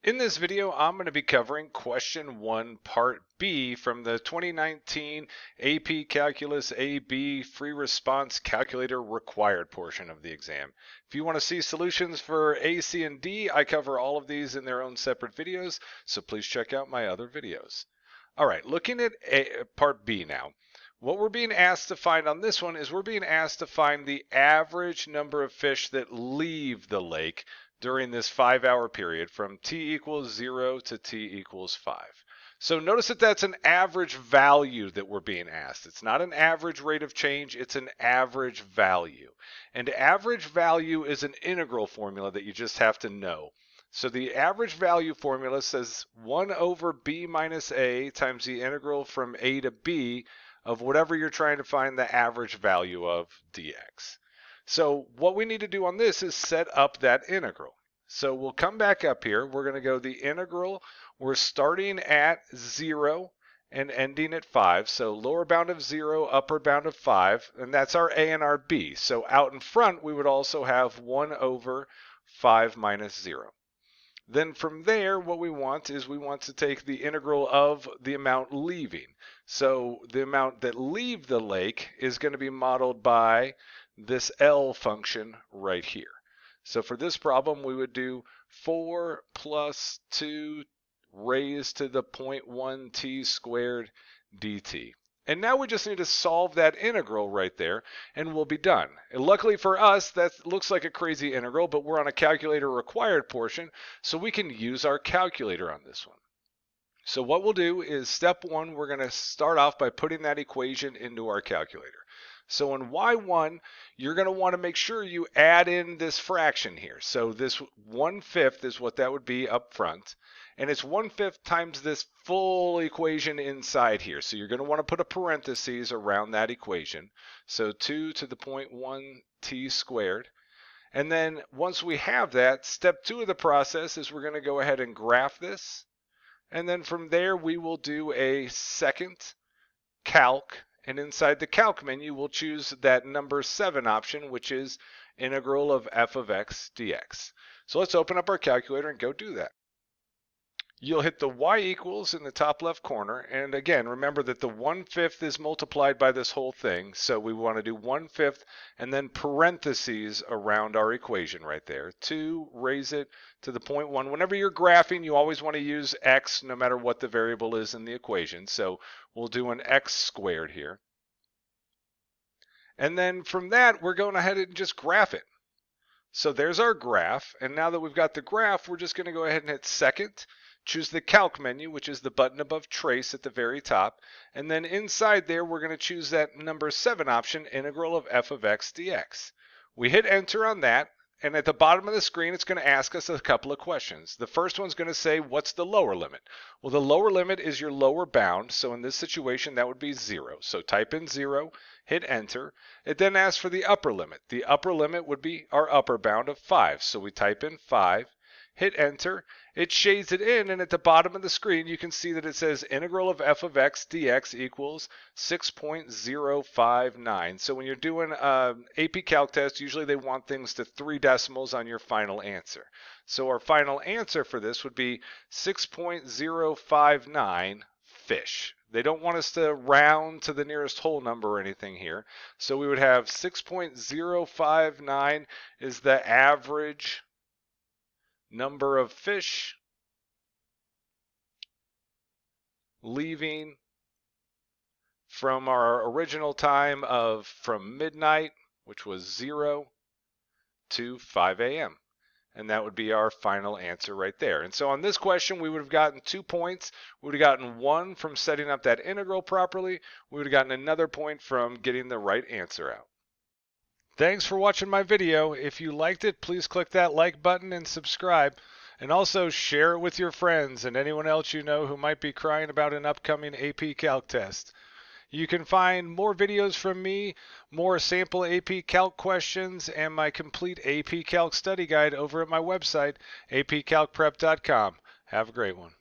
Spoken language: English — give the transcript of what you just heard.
In this video, I'm going to be covering question 1, part B from the 2019 AP Calculus AB Free Response Calculator required portion of the exam. If you want to see solutions for A, C, and D, I cover all of these in their own separate videos, so please check out my other videos. All right, looking at part B now. What we're being asked to find on this one is we're being asked to find the average number of fish that leave the lake during this 5-hour period from t equals 0 to t equals 5. So notice that that's an average value that we're being asked. It's not an average rate of change, it's an average value. And average value is an integral formula that you just have to know. So the average value formula says 1 over b minus a times the integral from a to b of whatever you're trying to find the average value of dx. So what we need to do on this is set up that integral. So we'll come back up here. We're going to go the integral. We're starting at 0 and ending at 5. So lower bound of 0, upper bound of 5, and that's our a and our b. So out in front, we would also have 1 over 5 minus 0. Then from there, what we want is we want to take the integral of the amount leaving. So the amount that leave the lake is going to be modeled by this L function right here. So for this problem, we would do 4 plus 2 raised to the 0.1 t squared dt. And now we just need to solve that integral right there, and we'll be done. And luckily for us, that looks like a crazy integral, but we're on a calculator required portion, so we can use our calculator on this one. So what we'll do is step 1, we're going to start off by putting that equation into our calculator. So in y1, you're going to want to make sure you add in this fraction here. So this 1/5 is what that would be up front. And it's 1/5 times this full equation inside here. So you're going to want to put a parentheses around that equation. So 2 to the 0.1 t squared. And then once we have that, step 2 of the process is we're going to go ahead and graph this. And then from there, we will do a second calc. And inside the calc menu, we'll choose that number 7 option, which is integral of f of x dx. So let's open up our calculator and go do that. You'll hit the y equals in the top left corner. And again, remember that the 1/5 is multiplied by this whole thing. So we want to do 1/5 and then parentheses around our equation right there. 2, raise it to the 0.1. Whenever you're graphing, you always want to use x no matter what the variable is in the equation. So we'll do an x squared here. And then from that, we're going ahead and just graph it. So there's our graph. And now that we've got the graph, we're just going to go ahead and hit second. Choose the calc menu, which is the button above trace at the very top. And then inside there, we're going to choose that number 7 option, integral of f of x dx. We hit enter on that. And at the bottom of the screen, it's going to ask us a couple of questions. The first one's going to say, what's the lower limit? Well, the lower limit is your lower bound. So in this situation, that would be 0. So type in 0, hit enter. It then asks for the upper limit. The upper limit would be our upper bound of 5. So we type in 5. Hit enter, it shades it in, and at the bottom of the screen you can see that it says integral of f of x dx equals 6.059. So when you're doing an AP Calc test, usually they want things to 3 decimals on your final answer. So our final answer for this would be 6.059 fish. They don't want us to round to the nearest whole number or anything here. So we would have 6.059 is the average number of fish leaving from our original time of from midnight, which was 0 to 5 a.m. And that would be our final answer right there. And so on this question, we would have gotten 2 points. We would have gotten 1 from setting up that integral properly. We would have gotten another point from getting the right answer out. Thanks for watching my video. If you liked it, please click that like button and subscribe. And also share it with your friends and anyone else you know who might be crying about an upcoming AP Calc test. You can find more videos from me, more sample AP Calc questions, and my complete AP Calc study guide over at my website, apcalcprep.com. Have a great one.